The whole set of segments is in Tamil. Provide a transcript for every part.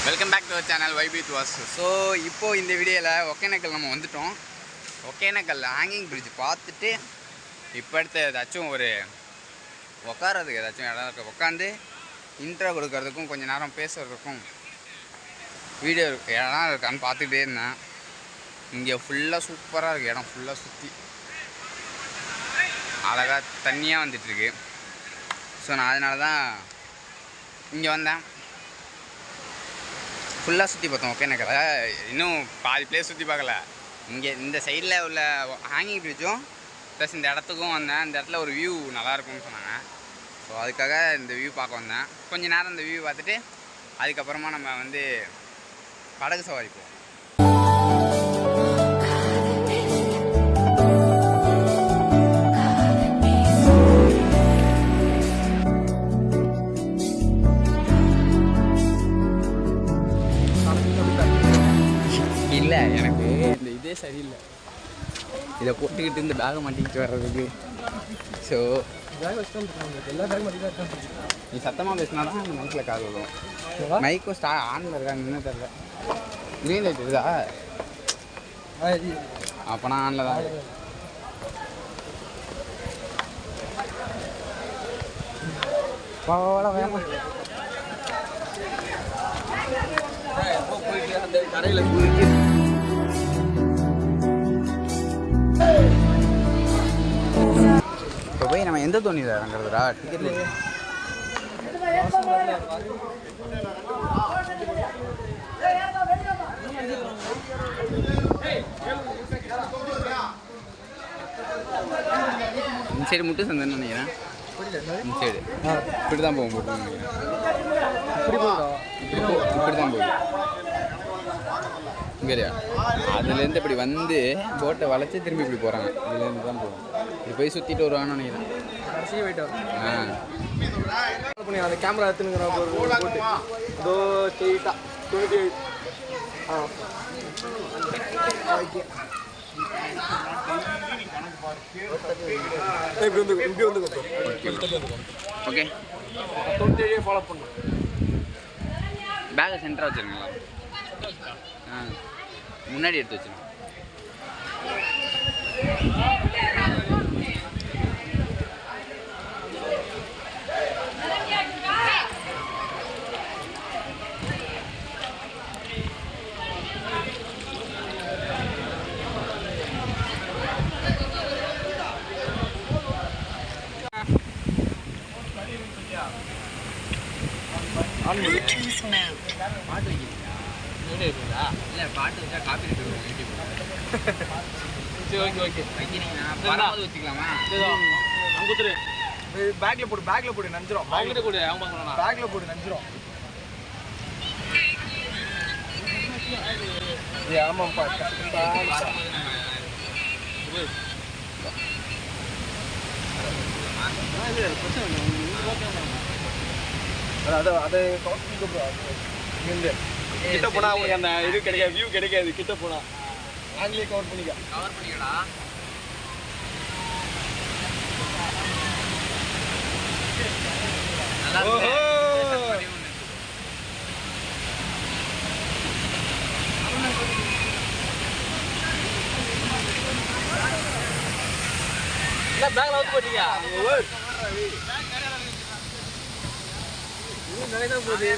Welcome back to our channel vibe with Vasu. So இப்போது இந்த வீடியோவில் ஒகேனக்கல் நம்ம வந்துட்டோம். ஒகேனக்கல் ஹேங்கிங் பிரிட்ஜ் பார்த்துட்டு இப்போ அடுத்து ஏதாச்சும் ஒரு உட்காரதுக்கு ஏதாச்சும் இடம் இருக்குது, உட்காந்து இன்ட்ரோ கொடுக்கறதுக்கும் கொஞ்சம் நேரம் பேசுகிறதுக்கும் வீடியோ இடம் இருக்கான்னு பார்த்துக்கிட்டே இருந்தேன். இங்கே ஃபுல்லாக சூப்பராக இருக்குது, இடம் ஃபுல்லாக சுற்றி அழகாக தண்ணியாக வந்துட்டுருக்கு. ஸோ நான் அதனால தான் இங்கே வந்தேன். ஃபுல்லாக சுற்றி பார்த்தோம் ஒகேனக்கல். இன்னும் பாதி பிளேஸ் சுற்றி பார்க்கல. இங்கே இந்த சைடில் உள்ள ஹேங்கிங் பிரிட்ஜும் ப்ளஸ் இந்த இடத்துக்கும் வந்தேன். இந்த இடத்துல ஒரு வியூ நல்லாயிருக்கும்னு சொன்னாங்க. ஸோ அதுக்காக இந்த வியூ பார்க்க வந்தேன். கொஞ்சம் நேரம் இந்த வியூ பார்த்துட்டு அதுக்கப்புறமா நம்ம வந்து படகு சவாரி போவோம். இல்லை, எனக்கு இந்த இதே சரியில்லை, இதை போட்டுக்கிட்டு இந்த பேகை மாட்டிக்கிட்டு வர்றதுக்கு. ஸோ எல்லா பேக் மாட்டி தான் நீ சத்தமாக பேசினா தான் அந்த மைக்கில் காது வரும். மைக்கும் ஆனில் இருக்காங்க இன்னும் தெரியல. க்ரீன் லைட் இருக்குதா? அப்போனா ஆனில் தான். வேணாம் போயிட்டு அந்த கரையில் போயிட்டு இப்போ போய் நம்ம எந்த தோணியில் இறங்குறதுடா? டிக்கெட் இந்த சைடு முட்டு சந்தன்னு நினைக்கிறேன். இந்த சைடு இப்படி தான் போகும் போட்டு நினைக்கிறேன். இப்படி தான் போகுது இங்கேயா? அதுலேருந்து இப்படி வந்து போட்டை வளைச்சி திரும்பி இப்படி போகிறாங்க. இதுலேருந்து தான் போகும். இப்படி போய் சுற்றிட்டு வருவாங்கன்னு நினைக்கிறேன். அந்த கேமரா எடுத்துனுங்கிற இதோ ஸ்ட்ரெயிட்டாக 28. இப்படி வந்து ஓகே 27 ஃபாலோ பண்ணும். பேகை சென்டராக வச்சுருங்களா? முன்னாடி எடுத்து வச்சுருங்க. பாட்டு வைக்கிறீங்களா? இல்லை, பாட்டு வச்சா காப்பி ரைட் வரும் யூடியூப். சரி, ஓகே வைக்கிறீங்கன்னா பரவாயில்ல வச்சுக்கலாமா? அங்குத்துரு பேக்கில் போடு நஞ்சிரும். பேக்கில் போடு, அவங்க சொல்லலாம். பேக்கில் போடு நஞ்சிரும். ஆமாம்ப்பா. அதை கிட்ட போனா உங்களுக்கு அந்த இது கிடைக்காது, வியூ கிடைக்காது. கிட்ட போனா ஆங்கிலே கவர் பண்ணிக்கடா. பேக்ல வந்து போட்டீங்க நினைதான் போகுது.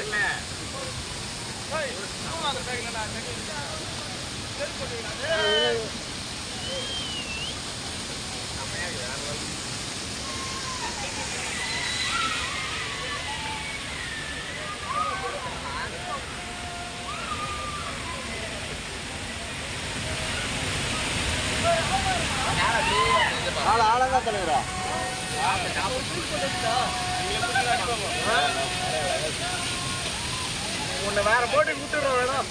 ஆளங்க தலைவரா உன்னை வேற போட்டு விட்டுடுறோம் வேணாம்.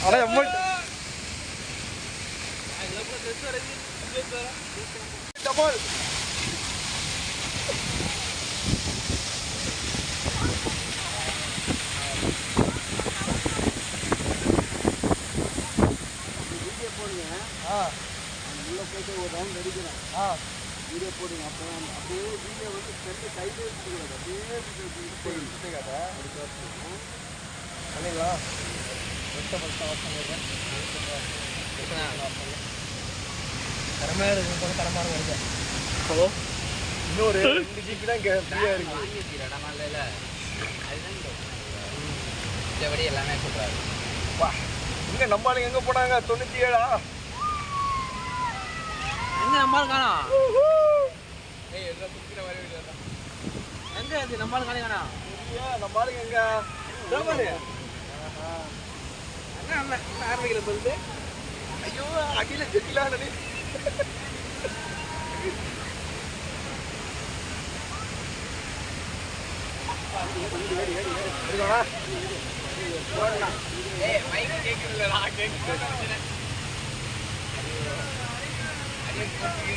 ஆனால் அமௌண்ட் டபுள் உள்ள போயிட்டு ஒரு ரவுண்ட் அடிக்கிறேன் வீடியோ போடுங்க அப்போ அப்படியே வீடியோ வந்து செல்லு கையிலே எடுத்துக்கூடாது அப்படியே பண்ணிங்களா தரமாக இருக்கும் தரமாக வருது ஹலோ இன்னொரு 2 ஜிபி தான் இங்கே ஃப்ரீயாக இருக்குது மற்றபடி எல்லாமே சொல்கிறாரு. வா இங்கே நம்ம ஆளுங்க எங்கே போனாங்க 97 எங்க நம்மால் காணா எல்லாம் சுற்றின வர எங்க அது நம்மால் காணி காணா நம்ம ஆளுங்க எங்கே ஆரம்பிக்கிற பொழுது ஐயோ அகில ஜெட்டிலானே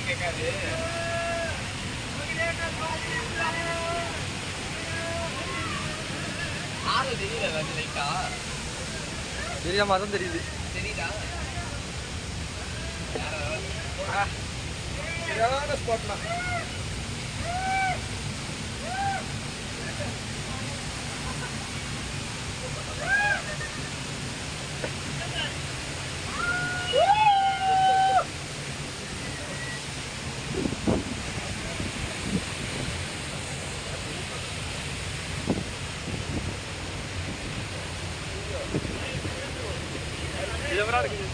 கேட்காது. ஆளு தெரியல லைட்டா தெரியாம தான் தெரியுது தெரியுதா சரியான ஸ்பாட்னா எவரா இருக்குது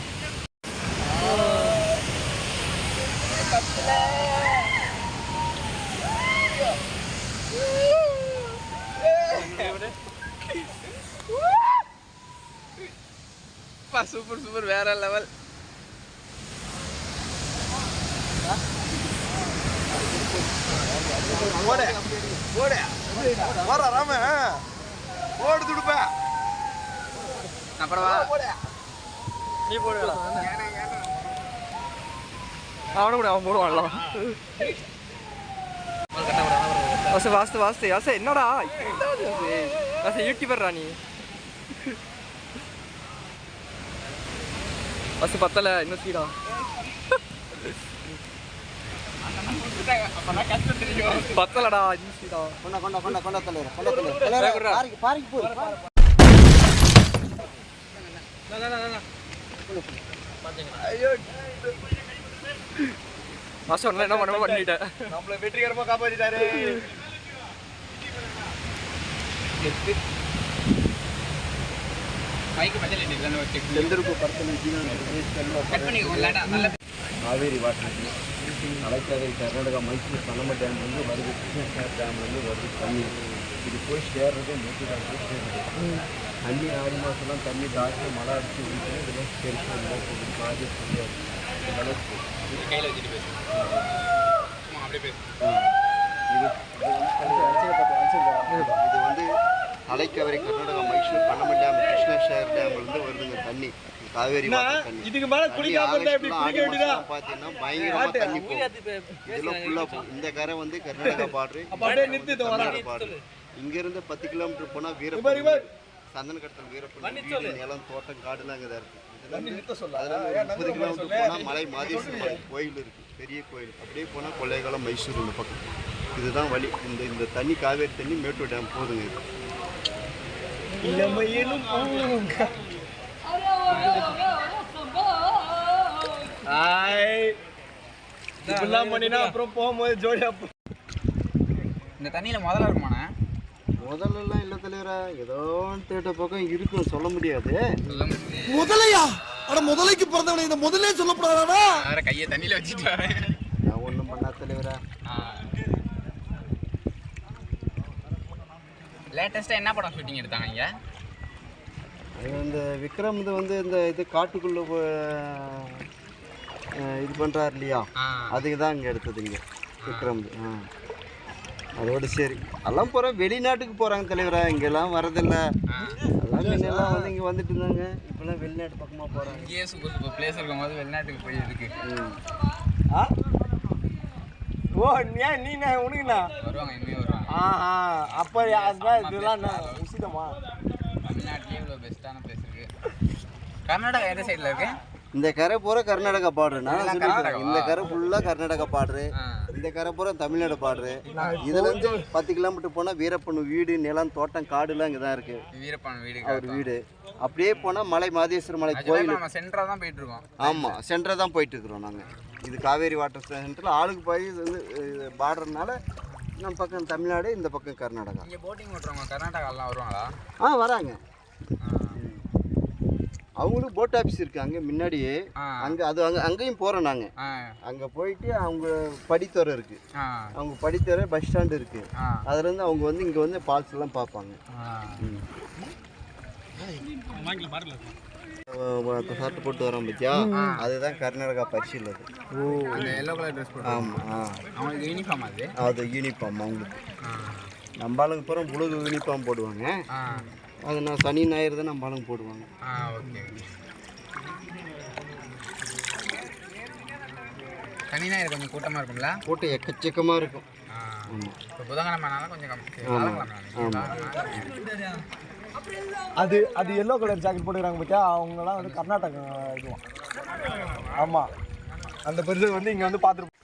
சூப்பர் சூப்பர் வேற லெவல். ஓடு ஓடு வர ராம ஓடு துடுப்ப அப்புறம் வா நீ போடுடா அவன கூட அவன் போடுவான்ல வாஸ்து வாஸ்து வாஸ்து யாசே என்னடா யாசே யூடியூபர் ராணி வாஸ்து பத்தல இன்னும் ஸ்பீடா பத்தலடா இன்னும் ஸ்பீடா கொண்டா கொண்டா கொண்டா கொண்டா தலைவர் பாரிக்கு போ ஐயோ மாஸ்டர் என்ன பண்ண பண்ணிட்டேன் நம்மள வெற்றிகரமா காப்பாத்திட்டாரு மைக்கு பச்சல இல்லன்னு ஒரு செக் எந்தருக்கு பர்சனல் கட் பண்ணிக்கோ லேட்டா நல்ல காவேரி வாட்டர் அலைக்காவேரி கர்நாடகா மைசூர் பனம டேம் வந்து வருது கிருஷ்ணசாகர் டேம் வந்து வருது தண்ணி இது போய் சேர்றது மேட்டுதான் போய் சேருது தண்ணி ஆடி மாதம்லாம் தண்ணி தாக்கி மழை அடிச்சு ஊற்றி இதெல்லாம் பெருசு பாதி முடியாது அளவுக்கு கையில வச்சிட்டு பேசு சும்மா அப்படியே பேசு இது வந்து அலைக்காவேரி கர்நாடகா மைசூர் பனம டேம் கிருஷ்ணசாகர் டேம்லேருந்து வருதுங்க தண்ணி காவேரி வாட்டர் தண்ணி இதுக்கு மேல குளிக்காம இருந்தா எப்படி குளிக்க வேண்டியதா பாத்தீங்கன்னா பயங்கரமா தண்ணி போகும் இதெல்லாம் ஃபுல்லா இந்த கரை வந்து கர்நாடகா பார்டர் அப்படியே நிறுத்திட்டு வரேன் இங்க இருந்து 10 கிலோமீட்டர் போனா சந்தன கடத்தல் வீரப்பன் நிலம் தோட்டம் காடுலாம் அங்கே தான் இருக்கு. அதனால 30 கிலோமீட்டர் போனா மலை மாதேஸ்வரன் கோயில் இருக்கு, பெரிய கோயில். அப்படியே போனா கொள்ளைகாலம் மைசூர் இந்த பக்கம். இதுதான் வழி. இந்த தண்ணி காவேரி தண்ணி மேட்டூர் டேம் போதுங்க. இப்பெல்லாம் பண்ணினா அப்புறம் போகும்போது ஜோடியா இந்த தண்ணியில முதல்ல இருக்குமாண்ணே? முதல்லலாம் இல்லை தலைவரா, ஏதோ தேட்ட பக்கம் இருக்கும், சொல்ல முடியாது. முதலையா? அட முதலைக்கு பிறந்தவனை இந்த முதலே சொல்லப்படாதா? வேற கையை தண்ணியில வச்சுட்டு நான் ஒன்றும் பண்ணா தலைவரா. லேட்டஸ்ட்டாக என்ன படம் ஷூட்டிங் எடுத்தாங்க இங்கே? இந்த விக்ரம் இந்த இது காட்டுக்குள்ளே இது பண்ணுறாரு இல்லையா, அதுக்கு தான் இங்கே எடுத்தது இங்கே விக்ரம். அதோடு சரி எல்லாம் போகிறோம், வெளிநாட்டுக்கு போகிறாங்க தலைவரா, இங்கெல்லாம் வரதில்ல. அதெல்லாம் முன்னெல்லாம் இங்கே வந்துட்டு இருந்தாங்க, இப்போல்லாம் வெளிநாட்டு பக்கமாக போகிறாங்க. இங்கேயே சூப்பர் சூப்பர் பிளேஸ் இருக்கும் போது வெளிநாட்டுக்கு போய் இருக்கு. ஓ ஏன் நீ உனக்குண்ணா வருவாங்க, இனிமே வருவாங்க. அப்போ அதுதான் இதெல்லாம் உசிதமா. தமிழ்நாட்டிலே இவ்வளோ பெஸ்ட்டான பிளேஸ் இருக்கு. கர்நாடகா எந்த சைடில் இருக்கு? இந்த கரை பூரா கர்நாடகா பாடுறேன் நான். இந்த கரை ஃபுல்லாக கர்நாடகா பாடுறேன், இந்த கரை பூரா தமிழ்நாடு பாடுறேன். இதுலேருந்து 10 கிலோமீட்டர் போனால் வீரப்பன் வீடு, நிலம், தோட்டம், காடுலாம் இங்கே தான் இருக்கு. வீரப்பன் வீடு அவர் வீடு. அப்படியே போனால் மலை மாதேஸ்வரர் மலை கோயில். நம்ம சென்டராக தான் போயிட்டு இருக்கோம். ஆமாம், சென்டராக தான் போயிட்டு இருக்கிறோம் நாங்கள். இது காவேரி வாட்டர் சென்டரில் ஆளுக்கு போய் பாடுறதுனால நம்ம பக்கம் தமிழ்நாடு, இந்த பக்கம் கர்நாடகா. இங்கே போட்டிங் ஓட்டுறவங்க கர்நாடகாலாம் வருவாங்களா? வராங்க. அவங்களுக்கு போட் ஆஃபீஸ் இருக்குது அங்கே முன்னாடியே. அங்கேயும் போகிறோம் நாங்கள். அங்கே போயிட்டு அவங்க படித்துறை இருக்குது, அவங்க படித்துறை பஸ் ஸ்டாண்டு இருக்குது. அதுலேருந்து அவங்க இங்கே ஃபால்ஸ் எல்லாம் பார்ப்பாங்க. ஷர்ட் போட்டு வரோம் பத்தியா, அதுதான் கர்நாடகா பரிசில். அது எல்லோ கலர் ட்ரெஸ் போட்டு. ஆமாம், அவங்களுக்கு யூனிஃபார்ம் அது யூனிஃபார்ம் அவங்களுக்கு. நம்ம ஆளுங்க பூரா புழு யூனிஃபார்ம் போடுவாங்க. அது நான் சனி ஞாயிறு தான் நம்ம ஆளுங்க போடுவாங்க. ஓகே. சனி ஞாயிறு கொஞ்சம் கூட்டமாக இருக்கும்ல? கூட்டம் எக்கச்சக்கமாக இருக்கும். இப்போ புதன்கிழமைனால கொஞ்சம் அது அது எல்லோ கலர் ஜாக்கெட் போட்டுக்கிறாங்க பார்த்தியா, அவங்களாம் கர்நாடகா இதுவான். ஆமாம், அந்த பெருசு இங்கே பார்த்துருப்போம்.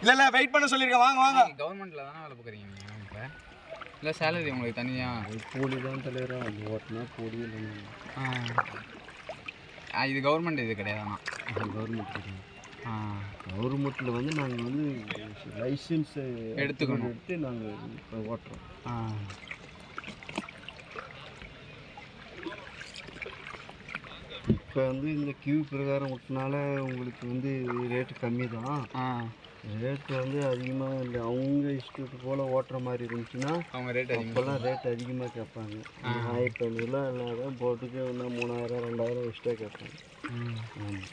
இல்லை வெயிட் பண்ண சொல்லியிருக்கேன், வாங்க வாங்க. கவர்மெண்ட்டில் தானே வேலை பார்க்குறீங்க நீங்கள்? இப்போ இல்லை சேலரி உங்களுக்கு தனியாக? கூலி தான் தலைவராக அது ஓட்டினா கூலி இல்லைன்னா. இது கவர்மெண்ட் இது கிடையாதுண்ணா? கவர்மெண்ட் கிடையாது. கவர்மெண்ட்டில் நாங்கள் லைசன்ஸ் எடுத்து நாங்கள் இப்போ ஓட்டுறோம். இப்போ இந்த கியூ பிரகாரம் ஓட்டினால உங்களுக்கு ரேட்டு கம்மி தான். ரேட்டு அதிகமாக இல்லை. அவங்க இஷ்டத்துக்கு போல் ஓட்டுற மாதிரி இருந்துச்சுன்னா அவங்க ரேட் இப்போல்லாம் ரேட் அதிகமாக கேட்பாங்க. 1500 இல்லாத போட்டுக்கு இன்னும் 3000 2000 எக்ஸ்ட்ரா கேட்பாங்க. ஆமாம்.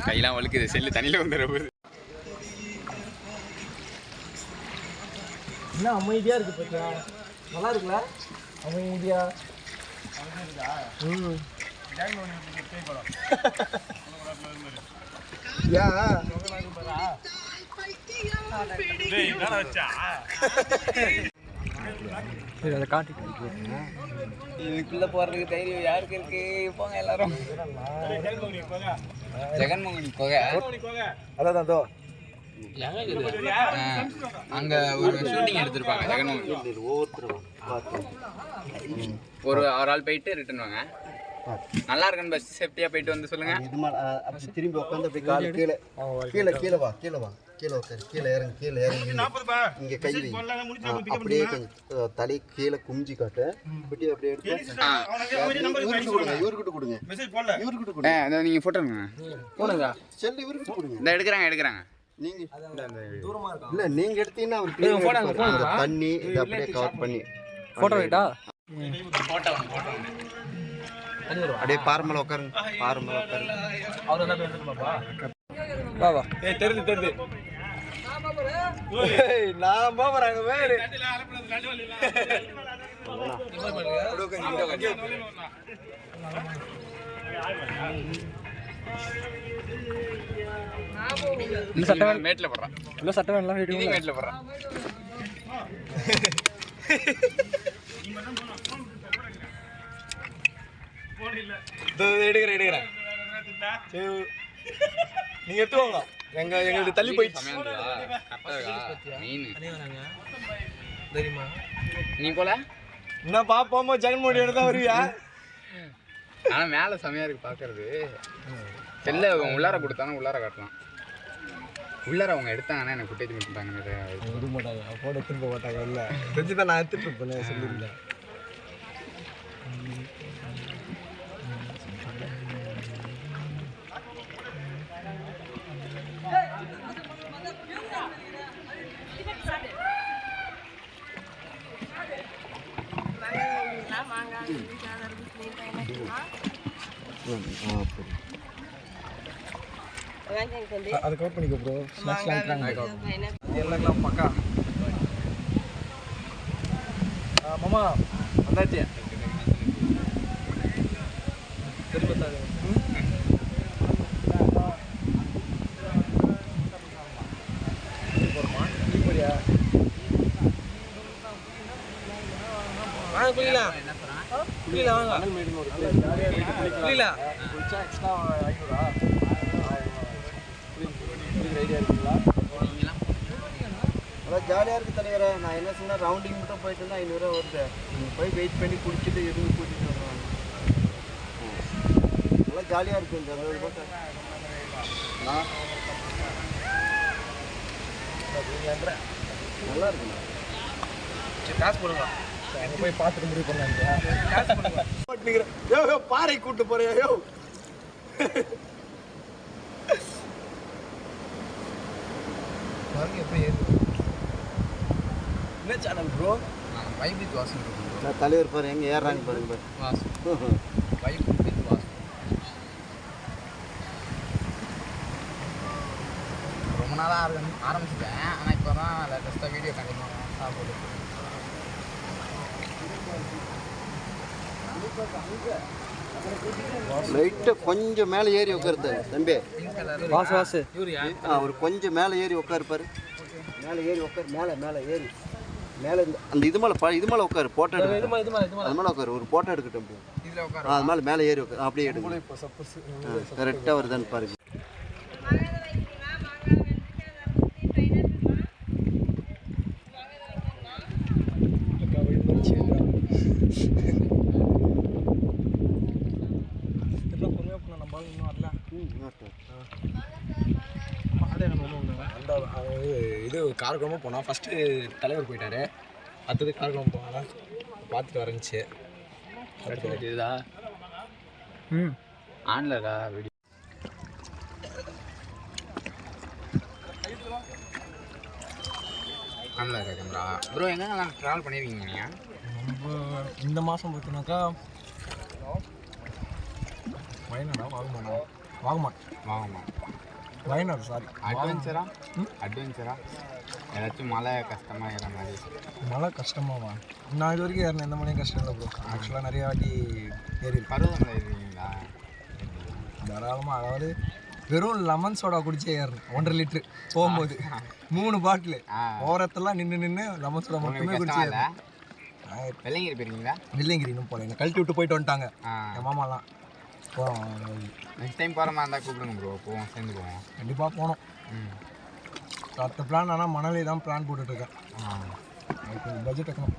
கையெல்லாம் வழுக்குது, செல்லு தண்ணியில் வந்துடுறது. என்ன அமைதியாக இருக்குது பார்த்தா, நல்லா இருக்குல்ல அமைதியா. அதை காட்டி இதுக்குள்ளே போகிறதுக்கு தைரியம் யாருக்கு இருக்கு? போங்க எல்லாரும். ஜெகன்மோகினி போக அதான் அதோ அங்க ஒரு ஷூட்டிங் எடுத்திருப்பாங்க. ஜெகன்மோகினி ஒவ்வொருத்தரும் ஒரு ஆள் போயிட்டு ரிட்டர்ன் வாங்க. நல்லா இருக்குன்னு பஸ் சேஃப்டியாக போயிட்டு வந்து சொல்லுங்க. இது அப்படி திரும்பி உட்காந்து அப்படி கால் கீழே கீழே கீழே வா கீழே வா கீழே உட்காரு கீழே இறங்கி இங்கே கை வை. அப்படியே கொஞ்சம் தலை கீழே குமிஞ்சி காட்டு. இப்படி அப்படியே எடுத்து இவர்கிட்ட கொடுங்க. இவர்கிட்ட கொடுங்க. நீங்கள் ஃபோட்டோ எடுங்க. போடுங்க செல்லு இவர்கிட்ட கொடுங்க. இந்த எடுக்கிறாங்க. நீங்க இல்ல நீங்க எடுத்தீங்கன்னா அவர் தண்ணி இதை அப்படியே கவர் பண்ணி ஃபோட்டோ ரைட்டா அப்படியே பாரம்பரியம் உட்காருங்க. பாரம்பரியம் உட்காருங்க. அவர் என்ன பேசுறது பாப்பா? வா வா. தெரியுது. நான் போறாங்க வேறு. இந்த சட்டம் மேட்ல போடுறான். இல்ல சட்டம் எல்லாம் இது மேட்ல போடுறான். எடுக்கிறேன். நீங்க எடுத்துவாங்க. எங்களுக்கு தள்ளி போயிடுச்சு. தெரியுமா நீ போல என்ன பாப்போமா? ஜெகன்மோகன் எடுத்தா வருவியா? ஆனா மேல செமையா இருக்கு பாக்குறது. செல்ல உள்ளார கொடுத்தாலும் உள்ளார காட்டலாம். உள்ளார அவங்க எடுத்தாங்கன்னா எனக்கு ஃபுட்டேஜ் மட்டும் எடுக்க மாட்டாங்க, ஃபோன் எடுத்துட்டு போக மாட்டாங்க. இல்லை தெரிஞ்சு தான் நான் எடுத்துட்டு இருப்பேன் சொல்லியிருந்தேன். அதை கவர் பண்ணிக்கோ ப்ரோ. எல்லாம் பக்கா மாமா வந்தாச்சு. திருப்பத்தாது வாங்க குளிக்கலாம். குளிக்கலாம் வாங்க. குளிக்கலாம் குளிச்சா எக்ஸ்ட்ரா 500. ஐடியா இருக்குங்களா? அதான் ஜாலியாக இருக்குது தலைவரை. நான் என்ன சொன்னேன், ரவுண்டிங் மட்டும் போயிட்டு இருந்தால் 500 வருது. போய் வெயிட் பண்ணி குடிச்சிட்டு இருந்து கூட்டிகிட்டு வருவாங்க. நல்லா ஜாலியாக இருக்கும். இந்த 60 ரூபாய் நல்லா இருக்குண்ணா. சரி காசு போடுங்க. அங்கே போய் பார்த்துட்டு முடிவு பண்ணலாம். காசு போடுங்க. யோ யோ பாறை கூட்டு போறியா? யோ பாருங்க எப்படி ஏறுது. என்ன channel bro? Vibe with Vasan bro. தலைவர் பாரு எங்கே ஏறுறாங்க பாருங்க பாரு. Vasan vibe with Vasan. ரொம்ப நாளாக ஆரம்பிச்சிட்டேன். ஆனால் இப்போ தான் லேட்டஸ்ட்டாக வீடியோ கண்டிப்பாக சாப்பிடுது. லைட்டு கொஞ்சம் மேலே ஏறி உட்காருது தம்பி. வாசு வாசு அவர் கொஞ்சம் மேலே ஏறி உட்காருப்பாரு. மேலே ஏறி உட்காரு. மேலே மேலே ஏறி மேலே அந்த இது மேலே உட்காரு. போட்டோ எடுக்க அது மேலே உட்காரு. ஒரு போட்டோ எடுக்கட்டும். இதில் உட்காரு. அது மேலே மேலே ஏறி உட்காரு. அப்படியே எடுங்க. கரெக்டாக வருதான்னு பாருங்க. இது காரக்குழம்பு போனால் ஃபஸ்ட்டு தலைவர் போயிட்டாரு. அடுத்தது காரக்குழம்பு போனால் பார்த்துட்டு வரஞ்சி. இதுதா ஆன்ல இருக்கா வீடியோ? ஆன்ல இருக்கா கேமரா? ப்ரோ எங்கெங்கெல்லாம் ட்ராவல் பண்ணியிருக்கீங்க நீங்கள்? நம்ம இந்த மாதம் பார்த்தீங்கன்னாக்கா வயநாடா வாகமான் வயநாடு சாரி அட்வென்ச்சரா ஏதாச்சும் மழை கஷ்டமாக ஏற மாதிரி? மழை கஷ்டமாவா? நான் இது வரைக்கும் ஏறினேன். எந்த மழையும் கஷ்டம் இல்லை ப்ரோ. ஆக்சுவலாக நிறைய வாட்டி ஏறி பருவமழை ஏறிங்களா? தாராளமாக. அதாவது வெறும் லெமன் சோடா குடிச்சே ஏறணும். 1.5 லிட்ரு போகும்போது 3 பாட்டில் ஓரத்தெல்லாம் நின்று லெமன் சோடா மட்டுமே குடிச்சு ஏறேன். வெள்ளைங்கிரி போயிருக்கீங்களா? வெள்ளைங்கிரி இன்னும் போகல. என்னை கழட்டி விட்டு போயிட்டு வந்துட்டாங்க என் மாமாலாம். நெக்ஸ்ட் டைம் போகிற மாதிரி இருந்தால் கூப்பிடுங்க ப்ரோ. போவோம், சேர்ந்து போவோம். கண்டிப்பாக போகணும். அடுத்த பிளான் ஆனால் மணாலி தான் பிளான் போட்டுட்ருக்கேன். இப்போ பட்ஜெட் வைக்கணும்.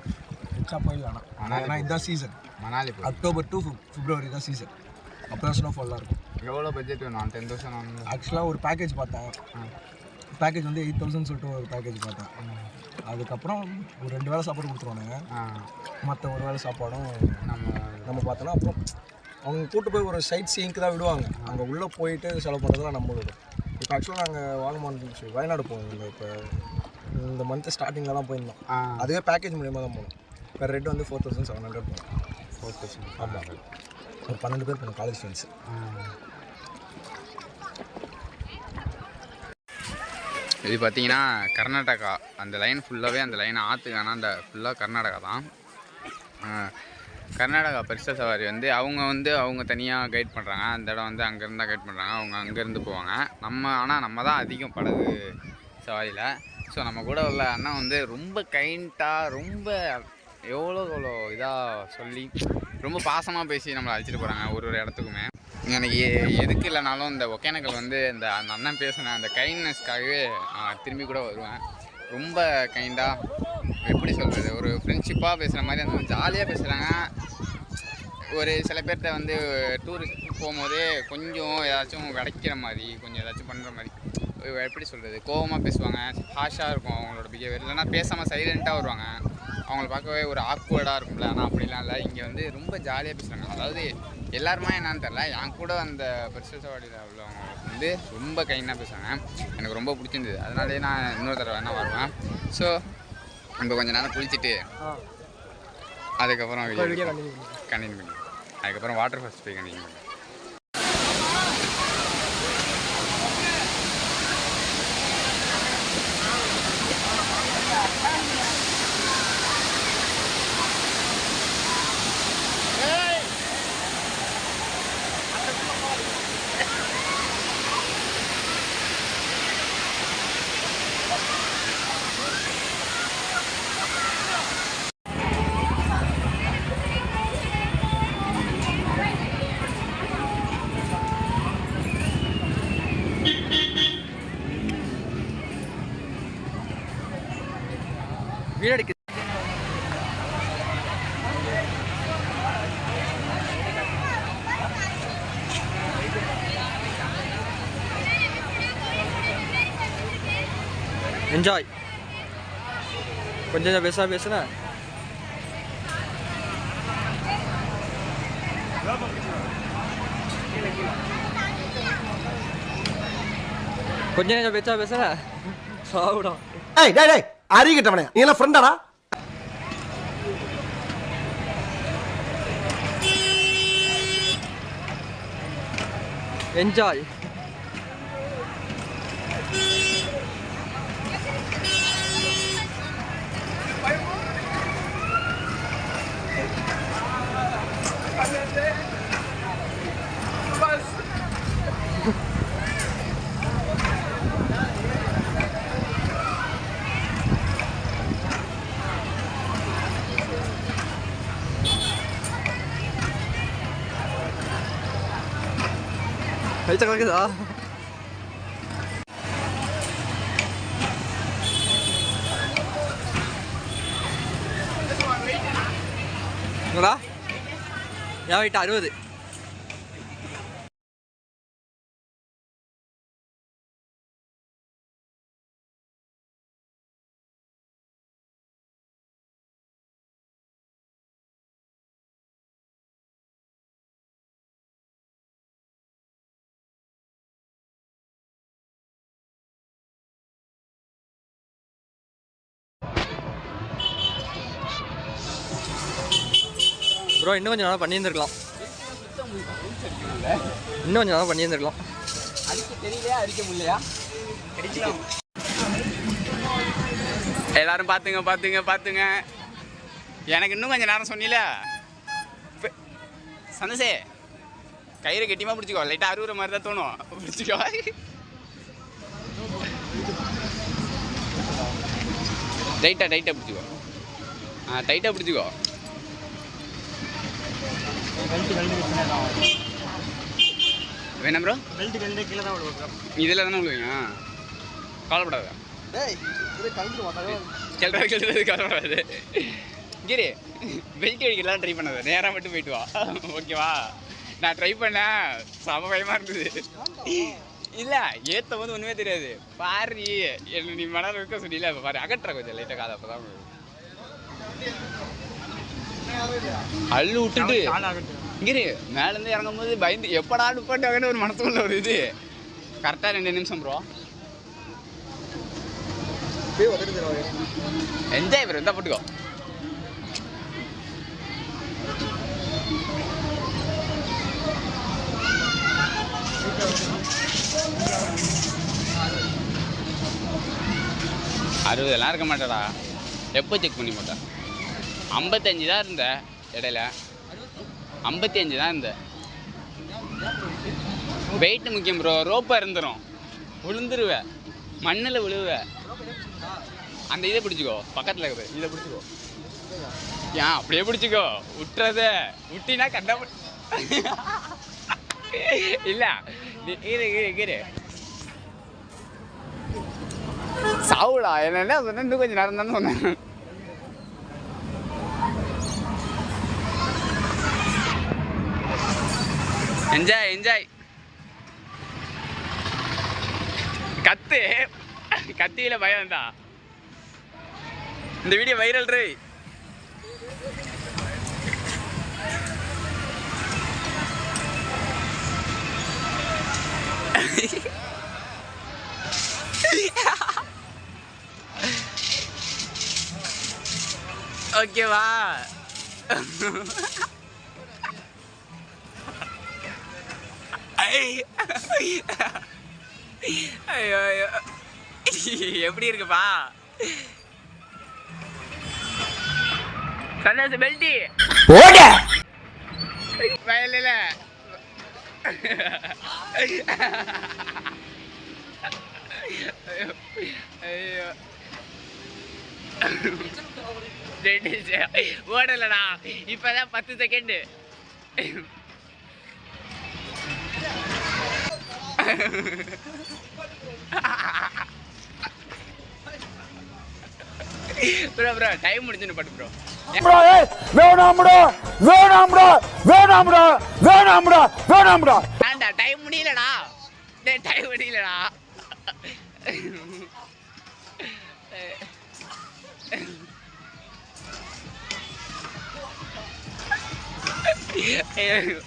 ரிச்சா போயிடலாம். ஆனால் ஏன்னா இதுதான் சீசன். மணாலி அக்டோபர் டு பிப்ரவரி தான் சீசன். அப்புறம் ஸ்னோஃபால்லாம் இருக்கும். எவ்வளோ பட்ஜெட் வேணும்? 10,000. ஆக்சுவலாக ஒரு பேக்கேஜ் பார்த்தேன். பேக்கேஜ் வந்து 8,000 சொல்லிட்டு ஒரு பேக்கேஜ் பார்த்தேன். அதுக்கப்புறம் ஒரு 2 வேளை சாப்பாடு கொடுத்துருவானுங்க. மற்ற ஒரு வேளை சாப்பாடும் நம்ம பார்த்தோன்னா அப்புறம் அவங்க கூப்பிட்டு போய் ஒரு சைட் சீனுக்கு தான் விடுவாங்க. அங்கே உள்ளே போயிட்டு செலவு பண்ணுறதுலாம் நம்மளோட. இப்போ ஆக்சுவலாக நாங்கள் வாகமான் வயநாடு போவோம். இப்போ இந்த மந்த்து ஸ்டார்டிங்கில் தான் போயிருந்தோம். அதுவே பேக்கேஜ் மூலியமாக தான் போனோம். பெர் ரேட் வந்து 4,700 போனோம். 4,000. ஆமாம். ஒரு 12 பேர் போனோம், காலேஜ் ஃப்ரெண்ட்ஸு. இது பார்த்தீங்கன்னா கர்நாடகா. அந்த லைன் ஃபுல்லாகவே அந்த லைன் ஆற்றுக்கான அந்த ஃபுல்லாக கர்நாடகா தான். கர்நாடகா பரிசா சவாரி வந்து அவங்க தனியாக கைட் பண்ணுறாங்க. அந்த இடம் வந்து அங்கேருந்து தான் கைட் பண்ணுறாங்க. அவங்க அங்கேருந்து போவாங்க. ஆனால் நம்ம தான் அதிகம் படகு சவாரியில். ஸோ நம்ம கூட உள்ள அண்ணா வந்து ரொம்ப கைண்டாக, ரொம்ப எவ்வளோ இதாக சொல்லி ரொம்ப பாசமாக பேசி நம்மளை அழைச்சிட்டு போகிறாங்க ஒரு இடத்துக்குமே. எனக்கு எதுக்கு இல்லைனாலும் இந்த ஒகேனக்கல் வந்து அந்த அண்ணன் பேசின அந்த கைண்ட்னஸ்க்காகவே நான் திரும்பி கூட வருவேன். ரொம்ப கைண்டாக, எப்படி சொல்கிறது, ஒரு ஃப்ரெண்ட்ஷிப்பாக பேசுகிற மாதிரி அந்த ஜாலியாக பேசுகிறாங்க. ஒரு சில பேர்கிட்ட வந்து டூரிஸ்ட் போகும்போதே கொஞ்சம் ஏதாச்சும் கிடைக்கிற மாதிரி கொஞ்சம் ஏதாச்சும் பண்ணுற மாதிரி எப்படி சொல்கிறது, கோவமாக பேசுவாங்க, ஹாஷாக இருக்கும் அவங்களோட பிஹேவியர். இல்லைனா பேசாமல் சைலண்ட்டாக வருவாங்க, அவங்கள பார்க்கவே ஒரு ஆக்வர்டாக இருக்கும்ல. ஆனால் அப்படிலாம் இல்லை, இங்கே வந்து ரொம்ப ஜாலியாக பேசுகிறாங்க. அதாவது எல்லாருமா என்னான்னு தெரில, என் கூட அந்த பெருசல் சவாடியில் உள்ளவங்க வந்து ரொம்ப கைண்டாக பேசுவாங்க. எனக்கு ரொம்ப பிடிச்சிருந்தது, அதனாலே நான் இன்னொரு தடவை வேணால் வருவேன். ஸோ நம்ம கொஞ்சம் நேரம் குளிச்சுட்டு அதுக்கப்புறம் கண்டினியூ பண்ணி அதுக்கப்புறம் வாட்டர் ஃபால்ஸ் போய் கண்டினியூ பண்ணி. வீடு என்ஜாய் கொஞ்சம் பேசுனா கொஞ்சம் பேசுன சாப்பிடும். ஏய் டேய் டேய் அறிகிட்டவனே, நீ எல்லாம் ஃப்ரெண்டாடா? என்ஜாய். Ahí está quedado. என்னடா யா வெயிட் 60. ப்ரோ இன்னும் கொஞ்சம் நல்லா பண்ணியிருந்துருக்கலாம். இன்னும் கொஞ்சம் நல்லா பண்ணியிருந்துருக்கலாம். அடிக்க தெரியலையா, அடிக்க முடியலையா? எல்லாரும் பார்த்துங்க பார்த்துங்க பார்த்துங்க. எனக்கு இன்னும் கொஞ்சம் நேரம் சொன்னீல சந்தோஷே, கயிறை கெட்டியமாக பிடிச்சிக்கோ. லைட்டாக அறுவுற மாதிரி தான் தோணும், பிடிச்சிக்கோ. டைட்டாக பிடிச்சிக்கோ. டைட்டாக பிடிச்சிக்கோ. வேணாம் ப்ரோ, இதில் தானே விழுவீங்க, கவலைப்படாத. கவலைப்படாது. கிரி பெல்ட் அடிக்கலாம் ட்ரை பண்ணாத, நேராக மட்டும் போயிட்டு வா, ஓகேவா? நான் ட்ரை பண்ணேன், செம பயமாக இருந்தது. இல்லை ஏற்றும் போது ஒன்றுமே தெரியாது. பாரு என்ன நீ மணல் இருக்க சொன்னீங்களா, இப்போ பாரு அகட்டுற கொஞ்சம் லைட்டாக காதை. அப்போ தான் அள்ளு விட்டுட்டு இங்கிரு மேலேருந்து இறங்கும் போது பயந்து எப்படா நிப்பாட்டாங்கன்னு ஒரு மனசுக்குள்ள ஒரு இது. கரெக்டாக 2 நிமிஷம் ப்ரோ. என்ஜாய் ப்ரோ, இருந்தால் போட்டுக்கோ. அறுபதெல்லாம் இருக்க மாட்டேடா. எப்போ செக் பண்ணி போட்டேன்? 55 தான் இருந்த இடையில, 55 தான் இருந்த. வெயிட்டு முக்கியம் ப்ரோ. ரோப்பாக இருந்துடும், விழுந்துருவேன், மண்ணில் விழுவேன். அந்த இதை பிடிச்சிக்கோ, பக்கத்தில் இருக்குது இதை பிடிச்சிக்கோ. ஏன் அப்படியே பிடிச்சிக்கோ, விட்டுறத விட்டினா கண்டா இல்லை. கீரு சாவுடா. என்ன சொன்னேன், இன்னும் கொஞ்சம் நேரம் தானே சொன்னேன். Enjoy enjoy. கத்து கத்தியில பயம் தான். இந்த வீடியோ வைரல் ரே. ஓகேவா? ஐயோ ஐயோ எப்படி இருக்குப்பா? சந்தோஷ பெல்ட்டி ஓட வயலில் ஐயோ ஓடலடா. இப்பதான் 10 செகண்ட். ப்ரோ ப்ரோ டைம் முடிஞ்சுன்னு பட்டு ப்ரோ. வேணாம்டா வேணாம்டா வேணாம்டா வேணாம்டா வேணாம்டா. வேண்டா டைம் முடியலடா. டேய் டைம் முடியலடா. ஐயோ